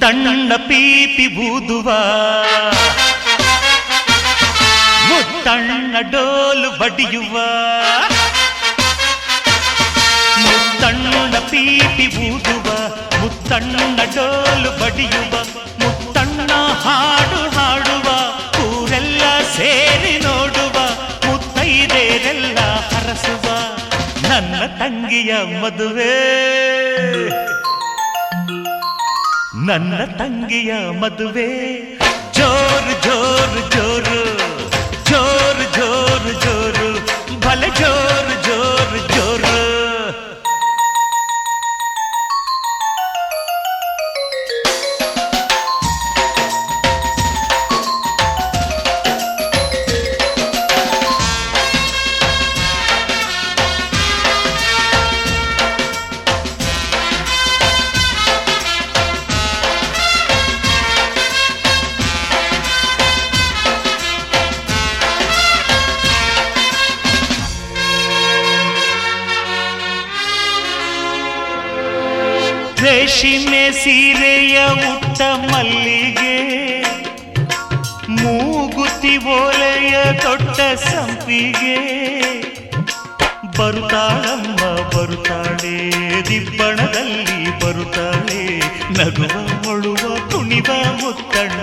ಮುತ್ತಣ್ಣ ಪೀಪಿ ಬೂದುವ ಮುತ್ತಣ್ಣ ಡೋಲು ಬಡಿಯುವ ಮುತ್ತಣ್ಣ ಪೀಪಿ ಬೂದುವ ಮುತ್ತಣ್ಣ ಡೋಲು ಬಡಿಯುವ ಮುತ್ತಣ್ಣ ಹಾಡು ಹಾಡುವ ಊರೆಲ್ಲ ಸೇರಿ ನೋಡುವ ಮುತ್ತೈದೆರೆಲ್ಲ ಹರಸುವ ನನ್ನ ತಂಗಿಯ ಮದುವೆ ನನ್ನ ತಂಗಿಯ ಮದುವೆ ಜೋರು ಜೋರು ಜೋರು ಜೋರು ಜೋರು ಜೋರು ಭಲೆ ಜೋರು ಜೋರು ಜೋರು ರೇಷ್ಮೆ ಸೀರೆಯ ಉಟ್ಟ ಮಲ್ಲಿಗೆ ಮೂಗುತಿ ಓಲೆಯ ದೊಡ್ಡ ಸಂಪಿಗೆ ಬರುತ್ತಾಳಮ್ಮ ಬರುತ್ತಾಳೆ ದಿಬ್ಬಣದಲ್ಲಿ ಬರುತ್ತಾಳೆ ನಗುವ ಮೊಳುವ ಕುಣಿವ ಮುತ್ತಣ್ಣ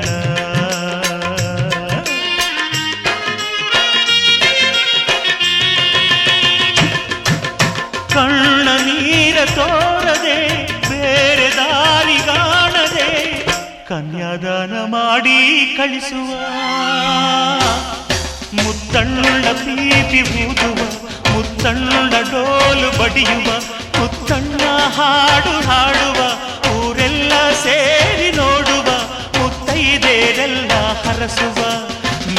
ಕಣ್ಣ ನೀರ ತೋರದೆ ಬೇರೆ ದಾರಿ ಕಾಣದೆ ಕನ್ಯಾದಾನ ಮಾಡಿ ಕಳಿಸುವ ಮುತ್ತಣ್ಣ ಪೀಪಿ ಬೂದುವ ಮುತ್ತಣ್ಣ ಡೋಲು ಬಡಿಯುವ ಮುತ್ತಣ್ಣ ಹಾಡು ಹಾಡುವ ಊರೆಲ್ಲ ಸೇರಿ ನೋಡುವ ಮುತ್ತೈದೆರೆಲ್ಲ ಹರಸುವ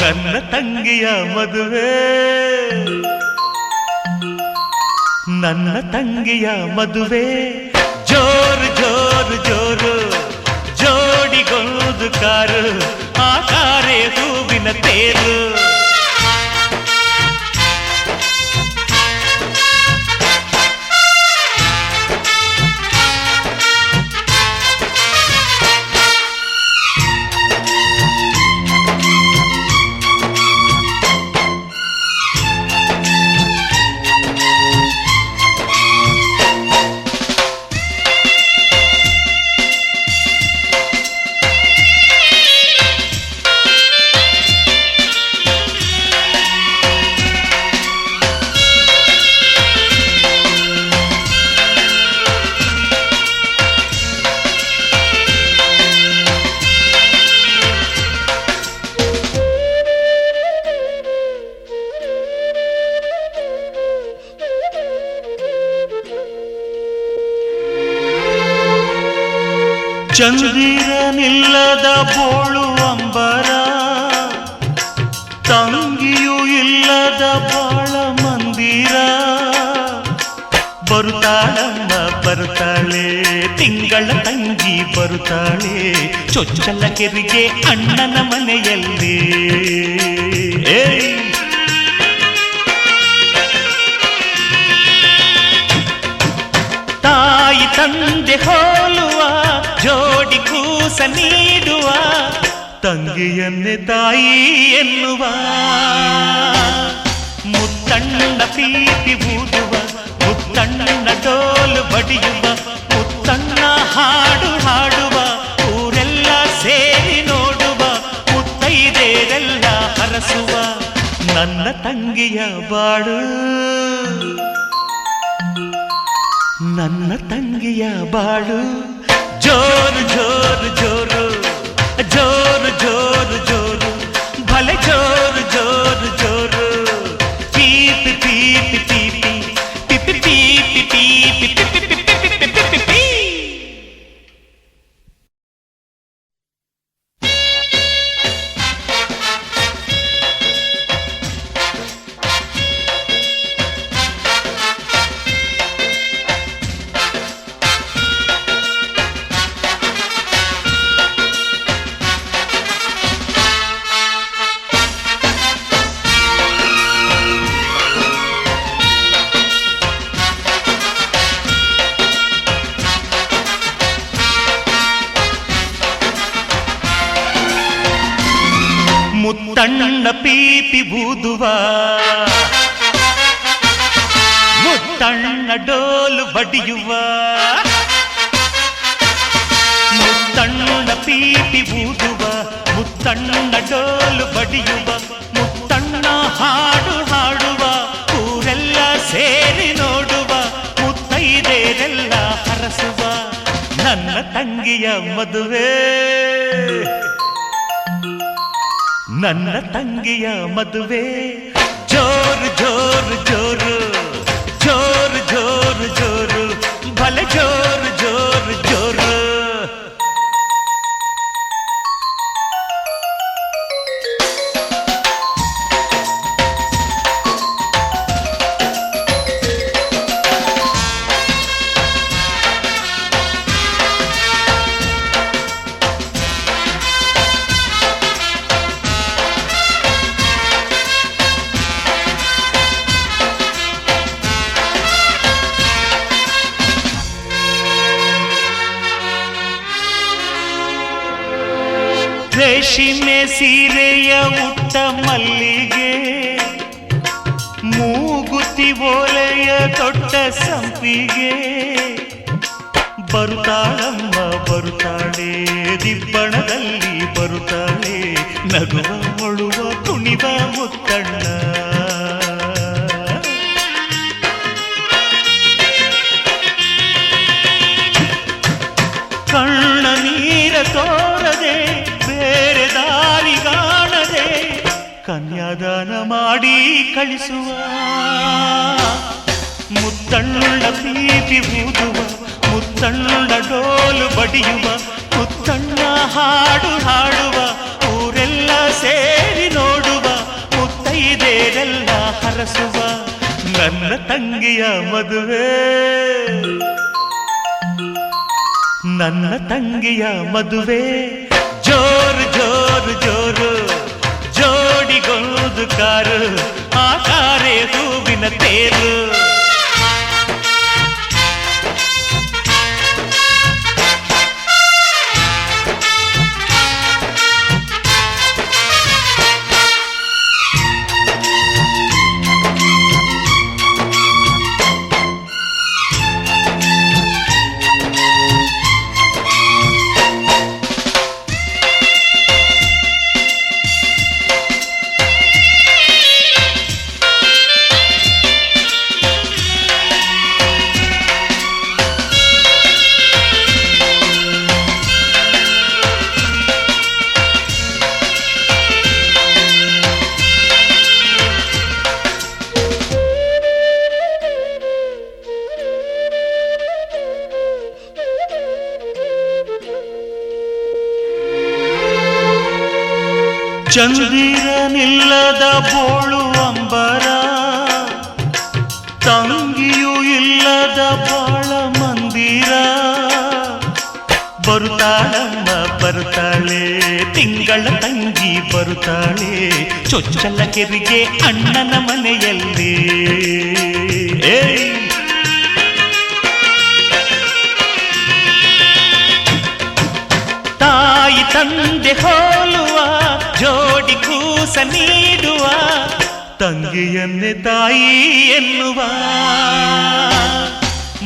ನನ್ನ ತಂಗಿಯ ಮದುವೆ ನನ್ನ ತಂಗಿಯ ಮದುವೆ ಜೋರು ಜೋರು ಜೋರು ಜೋಡಿಗೊಂದು ಕಾರು ಆ ಕಾರೇ ಹೂವಿನ ತೇರು ಚಂದಿರನಿಲ್ಲದ ಬೋಳು ಅಂಬರ ತಂಗಿಯೂ ಇಲ್ಲದ ಬಾಳ ಮಂದಿರ ಬರುತ್ತಾಳಮ್ಮ ಬರುತ್ತಾಳೆ ತಿಂಗಳ ತಂಗಿ ಬರುತ್ತಾಳೆ ಚೊಚ್ಚಲ ಕೆರಿಗೆ ಅಣ್ಣನ ಮನೆಯಲ್ಲಿ ತಾಯಿ ತಂದೆ ಹೋಲುವ ಜೋಡಿ ಕೂಸ ನೀಡುವ ತಂಗಿಯನ್ನೇ ತಾಯಿ ಎನ್ನುವ ಮುತ್ತಣ್ಣ ಪೀಪಿ ಬೂದುವ ಮುತ್ತಣ್ಣ ಡೋಲು ಬಡಿಯುವ ಮುತ್ತಣ್ಣ ಹಾಡು ಹಾಡುವ ಊರೆಲ್ಲ ಸೇರಿ ನೋಡುವ ಮುತ್ತೈದೆರೆಲ್ಲ ಹರಸುವ ನನ್ನ ತಂಗಿಯ ಬಾಳು ನನ್ನ ತಂಗಿಯ ಬಾಳು ಜೋರು ಜೋರು ಜೋರು ಜೋರು ಜೋರು ಜೋರು ಭಲೆ ಜೋರು ಜೋರು ಜೋರು ಪೀಪಿ ಪೀಪಿ ಪೀಪಿ ಪಿಪಿ ಪೀಪಿ ಪೀಪಿ ಪಿಪಿ ಪಿಪಿ ಪಿಪಿ ಪೀ ಮುತ್ತಣ್ಣ ಪೀಪಿ ಬೂದುವ ಮುತ್ತಣ್ಣ ಡೋಲು ಬಡಿಯುವ ಮುತ್ತಣ್ಣ ಪೀಪಿ ಬೂದುವ ಮುತ್ತಣ್ಣ ಡೋಲು ಬಡಿಯುವ ಮುತ್ತಣ್ಣ ಹಾಡು ಹಾಡುವ ಊರೆಲ್ಲ ಸೇರಿ ನೋಡುವ ಮುತ್ತೈದೆರೆಲ್ಲ ಹರಸುವ ನನ್ನ ತಂಗಿಯ ಮದುವೆ ನನ್ನ ತಂಗಿಯ ಮದುವೆ ಜೋರು ಜೋರು ಜೋರು ಜೋರು ಜೋರು ಜೋರು ಭಲೆ ಜೋರು ಜೋರು ಜೋರು ರೇಷ್ಮೆ ಸೀರೆಯ ಉಟ್ಟ ಮಲ್ಲಿಗೆ ಮೂಗುತಿ ಓಲೆಯ ತೊಟ್ಟ ಸಂಪಿಗೆ ಬರುತ್ತಾಳಮ್ಮ ಬರುತ್ತಾಳೆ ದಿಬ್ಬಣದಲ್ಲಿ ಬರುತ್ತಾಳೆ ನಗುವ ಮೊಳುವ ಕುಣಿವ ಮುತ್ತಣ್ಣ ಕಣ್ಣ ನೀರ ತೋರದೆ ಬೇರೆ ದಾರಿ ಕಾಣದೆ ಕನ್ಯಾದಾನ ಮಾಡಿ ಕಳಿಸುವ ಮುತ್ತಣ್ಣ ಪೀಪಿ ಊದುವ ಮುತ್ತಣ್ಣ ಡೋಲು ಬಡಿಯುವ ಮುತ್ತಣ್ಣ ಹಾಡು ಹಾಡುವ ಊರೆಲ್ಲ ಸೇರಿ ನೋಡುವ ಮುತ್ತೈದೆರೆಲ್ಲ ಹರಸುವ ನನ್ನ ತಂಗಿಯ ಮದುವೆ ನನ್ನ ತಂಗಿಯ ಮದುವೆ ಜೋರು ಜೋರು ಜೋರು ಜೋಡಿಗೊಂದು ಕಾರು ಆ ಕಾರೇ ಹೂವಿನ ತೇರು ಚಂದಿರನಿಲ್ಲದ ಬೋಳು ಅಂಬರ ತಂಗಿಯೂ ಇಲ್ಲದ ಬಾಳ ಮಂದಿರ ಬರುತ್ತಾಳಮ್ಮ ಬರುತ್ತಾಳೆ ತಿಂಗಳ ತಂಗಿ ಬರುತ್ತಾಳೆ ಚೊಚ್ಚಲ ಕೆರಿಗೆ ಅಣ್ಣನ ಮನೆಯಲ್ಲಿ ತಾಯಿ ತಂದೆ ಹೋಲುವ ಜೋಡಿ ಕೂಸ ನೀಡುವ ತಂಗಿಯನ್ನೇ ತಾಯಿ ಎನ್ನುವ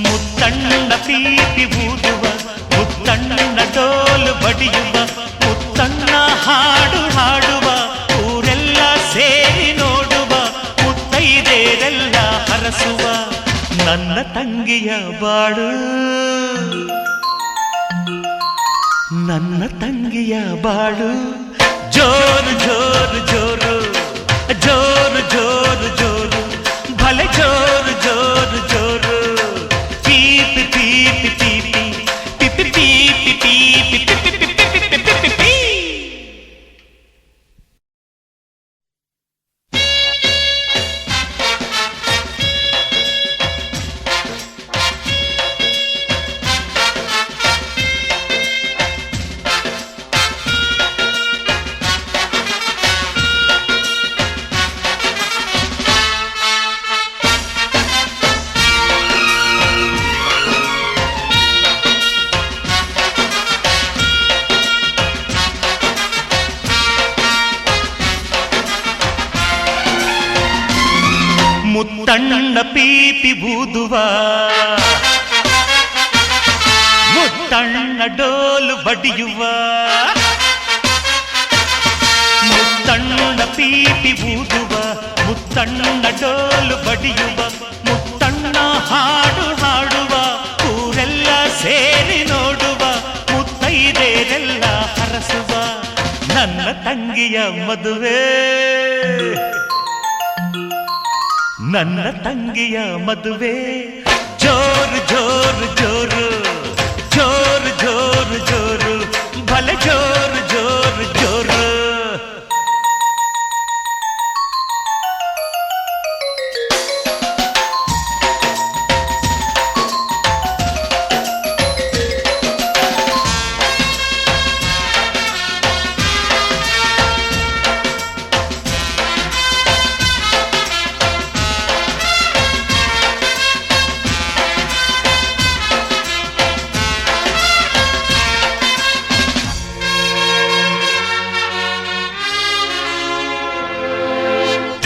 ಮುತ್ತಣ್ಣ ಪೀಪಿ ಊದುವ ಮುತ್ತಣ್ಣ ಡೋಲು ಬಡಿಯುವ ಮುತ್ತಣ್ಣ ಹಾಡು ಹಾಡುವ ಊರೆಲ್ಲ ಸೇರಿ ನೋಡುವ ಮುತ್ತೈದೆರೆಲ್ಲ ಹರಸುವ ನನ್ನ ತಂಗಿಯ ಬಾಳು ನನ್ನ ತಂಗಿಯ ಬಾಳು ಜೋರು ಜೋರು ಜೋರು ಜೋರು ಜೋರು ಜೋರು ಭಲೆ ಜೋರು ಜೋರು ಜೋರು ಪೀಪಿ ಪೀಪಿ ಪೀಪಿ ಪಿಪಿ ಪೀಪಿ ಪೀಪಿ ಪಿಪಿ ಪೀಪಿ ಮುತ್ತಣ್ಣ ಪೀಪಿ ಊದುವ ಮುತ್ತಣ್ಣ ಡೋಲು ಬಡಿಯುವ ಮುತ್ತಣ್ಣ ಪೀಪಿ ಊದುವ ಮುತ್ತಣ್ಣ ಡೋಲು ಬಡಿಯುವ ಮುತ್ತಣ್ಣ ಹಾಡು ಹಾಡುವ ಊರೆಲ್ಲ ಸೇರಿ ನೋಡುವ ಮುತ್ತೈದೆರೆಲ್ಲ ಹರಸುವ ನನ್ನ ತಂಗಿಯ ಮದುವೆ ನನ್ನ ತಂಗಿಯ ಮದುವೆ ಜೋರು ಜೋರು ಜೋರು ಜೋರು ಜೋರು ಜೋರು ಭಲೆ ಜೋರು ಜೋರು ಜೋರು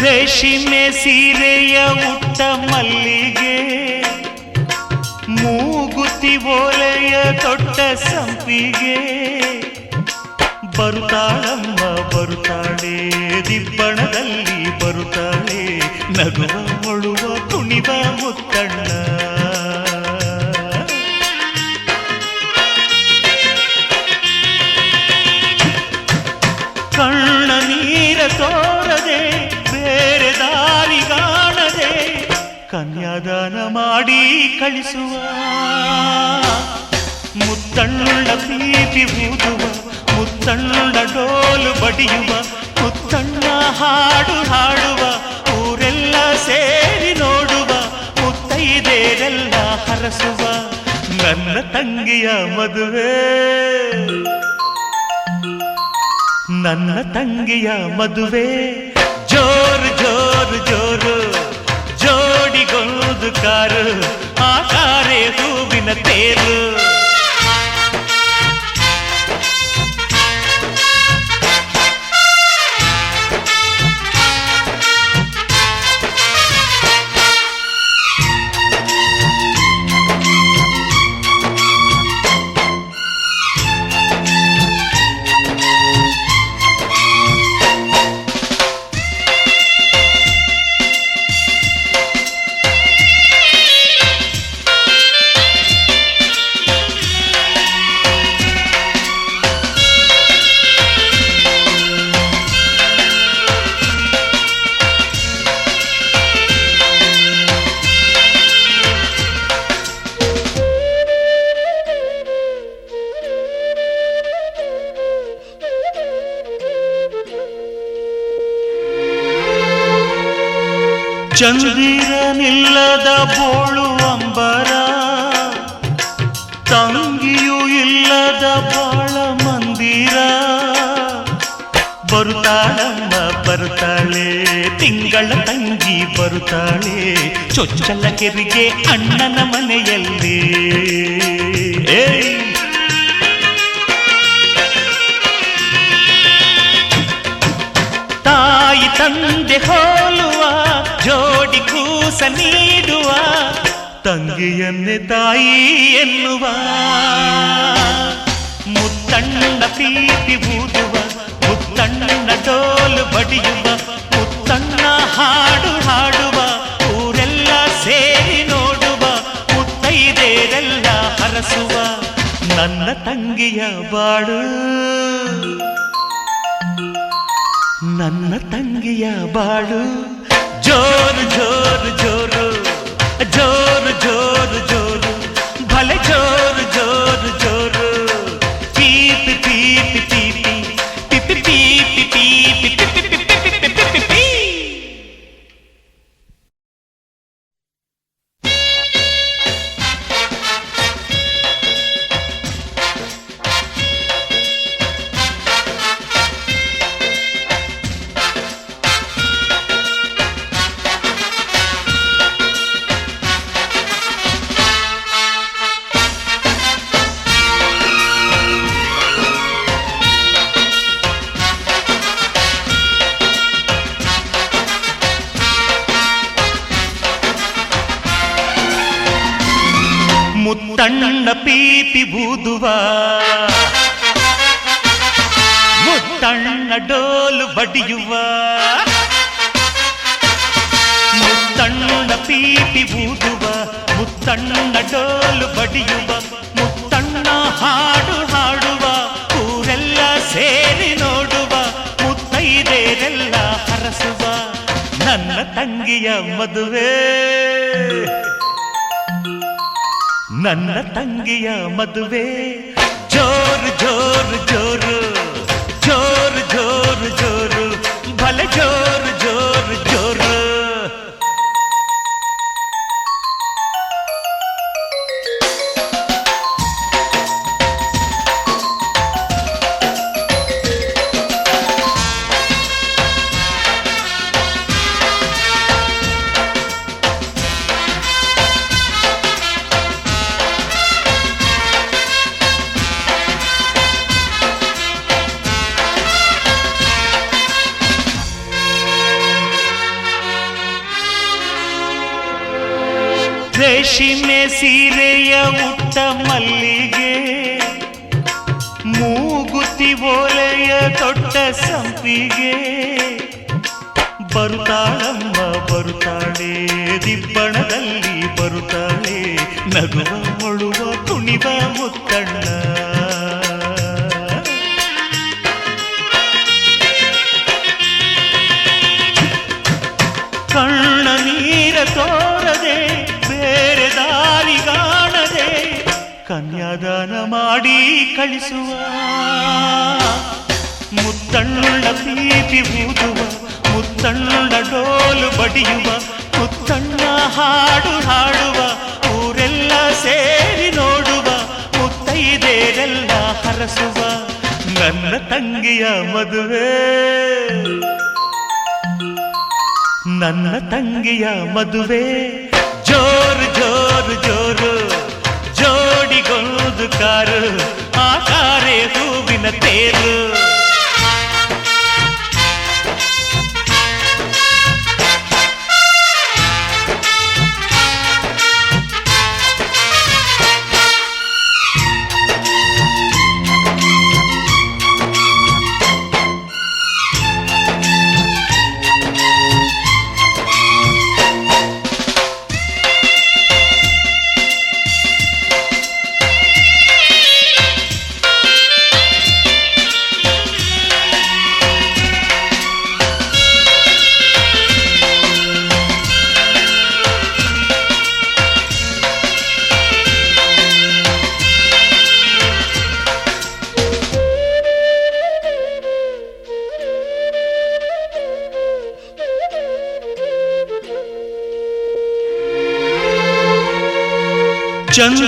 ರೇಷ್ಮೆ ಸೀರೆಯ ಉಟ್ಟ ಮಲ್ಲಿಗೆ ಮೂಗುತಿ ಓಲೆಯ ತೊಟ್ಟ ಸಂಪಿಗೆ ಬರುತ್ತಾಳಮ್ಮ ಬರುತ್ತಾಳೆ ದಿಬ್ಬಣದಲ್ಲಿ ಬರುತ್ತಾಳೆ ನಗುವ ಮೊಳುವ ಕುಣಿವ ಮುತ್ತಣ್ಣ ಕಣ್ಣ ನೀರ ತೋರದೆ ಬೇರೆ ದಾರಿ ಕಾಣದೆ ಕನ್ಯಾದಾನ ಮಾಡಿ ಕಳಿಸುವ ಮುತ್ತಣ್ಣ ಪೀಪಿ ಊದುವ ಮುತ್ತಣ್ಣ ಡೋಲು ಬಡಿಯುವ ಮುತ್ತಣ್ಣ ಹಾಡು ಹಾಡುವ ಊರೆಲ್ಲ ಸೇರಿ ನೋಡುವ ಮುತ್ತೈದೆರೆಲ್ಲ ಹರಸುವ ನನ್ನ ತಂಗಿಯ ಮದುವೆ ನನ್ನ ತಂಗಿಯ ಮದುವೆ ಜೋರು ಜೋರು ಜೋರು ಜೋಡಿಗೊಂದು ಕಾರು ಆ ಕಾರೇ ಹೂವಿನ ತೇರು ಚಂದಿರನಿಲ್ಲದ ಬೋಳು ಅಂಬರ ತಂಗಿಯೂ ಇಲ್ಲದ ಬಾಳ ಮಂದಿರ ಬರುತ್ತಾಳಮ್ಮ ಬರುತ್ತಾಳೆ ತಿಂಗಳ ತಂಗಿ ಬರುತ್ತಾಳೆ ಚೊಚ್ಚಲ ಕೆರಿಗೆ ಅಣ್ಣನ ಮನೆಯಲ್ಲಿ ತಾಯಿ ತಂದೆ ಹೋಲುವ ಜೋಡಿ ಕೂಸ ನೀಡುವ ತಂಗಿಯನ್ನೇ ತಾಯಿ ಎನ್ನುವ ಮುತ್ತಣ್ಣ ಪೀಪಿ ಊದುವ ಮುತ್ತಣ್ಣ ಡೋಲು ಬಡಿಯುವ ಮುತ್ತಣ್ಣ ಹಾಡು ಹಾಡುವ ಊರೆಲ್ಲ ಸೇರಿ ನೋಡುವ ಮುತ್ತೈದೆರೆಲ್ಲ ಹರಸುವ ನನ್ನ ತಂಗಿಯ ಬಾಳು ನನ್ನ ತಂಗಿಯ ಬಾಳು ಜೋರು ಜೋರು ಜೋರು ಜೋರು ಜೋರು ಜೋರು ಭಲೆ ಜೋರು ಜೋರು ಜೋರು ಪೀಪಿ ಪೀಪಿ ಪೀಪಿ ಪಿಪಿ ಪೀಪಿ ಪೀಪಿ ಪಿಪಿ ಪಿಪಿ ಪಿಪಿ ಪೀ ಮುತ್ತಣ್ಣ ಪೀಪಿ ಬೂದುವ ಮುತ್ತಣ್ಣ ಡೋಲು ಬಡಿಯುವ ಮುತ್ತಣ್ಣ ಪೀಪಿ ಬೂದುವ ಮುತ್ತಣ್ಣ ಡೋಲು ಬಡಿಯುವ ಮುತ್ತಣ್ಣ ಹಾಡು ಹಾಡುವ ಊರೆಲ್ಲ ಸೇರಿ ನೋಡುವ ಮುತ್ತೈದೆರೆಲ್ಲ ಹರಸುವ ನನ್ನ ತಂಗಿಯ ಮದುವೆ ನನ್ನ ತಂಗಿಯ ಮದುವೆ ಜೋರು ಜೋರು ಜೋರು ಜೋರು ಜೋರು ಜೋರು ಭಲೆ ಜೋರು ಜೋರು ಜೋರು ರೇಷ್ಮೆ ಸೀರೆಯ ಉಟ್ಟ ಮಲ್ಲಿಗೆ ಮೂಗುತಿ ಓಲೆಯ ತೊಟ್ಟ ಸಂಪಿಗೆ ಬರುತ್ತಾಳಮ್ಮ ಬರುತ್ತಾಳೆ ದಿಬ್ಬಣದಲ್ಲಿ ಬರುತ್ತಾಳೆ ನಗುವ ಮೊಳುವ ಕುಣಿವ ಮುತ್ತಣ್ಣ ಕಣ್ಣ ನೀರ ತೋರದೆ ಬೇರೆ ದಾರಿಗಾಣದೆ ಕನ್ಯಾದಾನ ಮಾಡಿ ಕಳಿಸುವ ಮುತ್ತಣ್ಣ ಪೀಪಿ ಊದುವ ಮುತ್ತಣ್ಣ ಡೋಲು ಬಡಿಯುವ ಮುತ್ತಣ್ಣ ಹಾಡು ಹಾಡುವ ಊರೆಲ್ಲ ಸೇರಿ ನೋಡುವ ಮುತ್ತೈದೆರೆಲ್ಲ ಹರಸುವ ನನ್ನ ತಂಗಿಯ ಮದುವೆ ನನ್ನ ತಂಗಿಯ ಮದುವೆ ಜೋರು ಜೋರು ಜೋರು ಜೋಡಿಗೊಂದು ಕಾರು ಆ ಕಾರೇ ಹೂವಿನ ತೇರು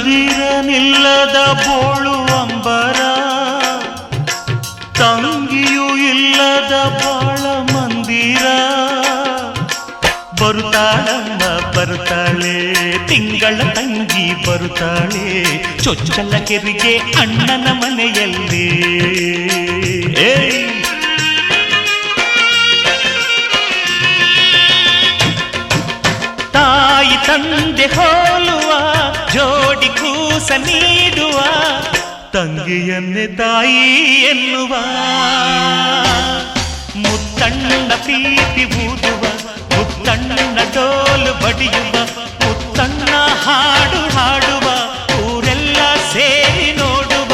ಚಂದಿರನಿಲ್ಲದ ಬೋಳು ಅಂಬರ ತಂಗಿಯೂ ಇಲ್ಲದ ಬಾಳ ಮಂದಿರ ಬರುತ್ತಾಳಮ್ಮ ಬರುತ್ತಾಳೆ ತಿಂಗಳ ತಂಗಿ ಬರುತ್ತಾಳೆ ಚೊಚ್ಚಲ ಕೆರಿಗೆ ಅಣ್ಣನ ಮನೆಯಲ್ಲಿ ತಾಯಿ ತಂದೆ ಹೋಲುವ ಜೋಡಿ ಕೂಸ ನೀಡುವ ತಂಗಿಯನ್ನೇ ತಾಯಿ ಎನ್ನುವ ಮುತ್ತಣ್ಣ ಪ್ರೀತಿ ಊದುವ ಮುತ್ತಣ್ಣ ಡೋಲು ಬಡಿಯುವ ಮುತ್ತಣ್ಣ ಹಾಡು ಹಾಡುವ ಊರೆಲ್ಲ ಸೇರಿ ನೋಡುವ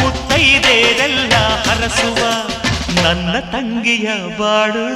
ಮುತ್ತೈದೆರೆಲ್ಲ ಹರಸುವ ನನ್ನ ತಂಗಿಯ ಬಾಳು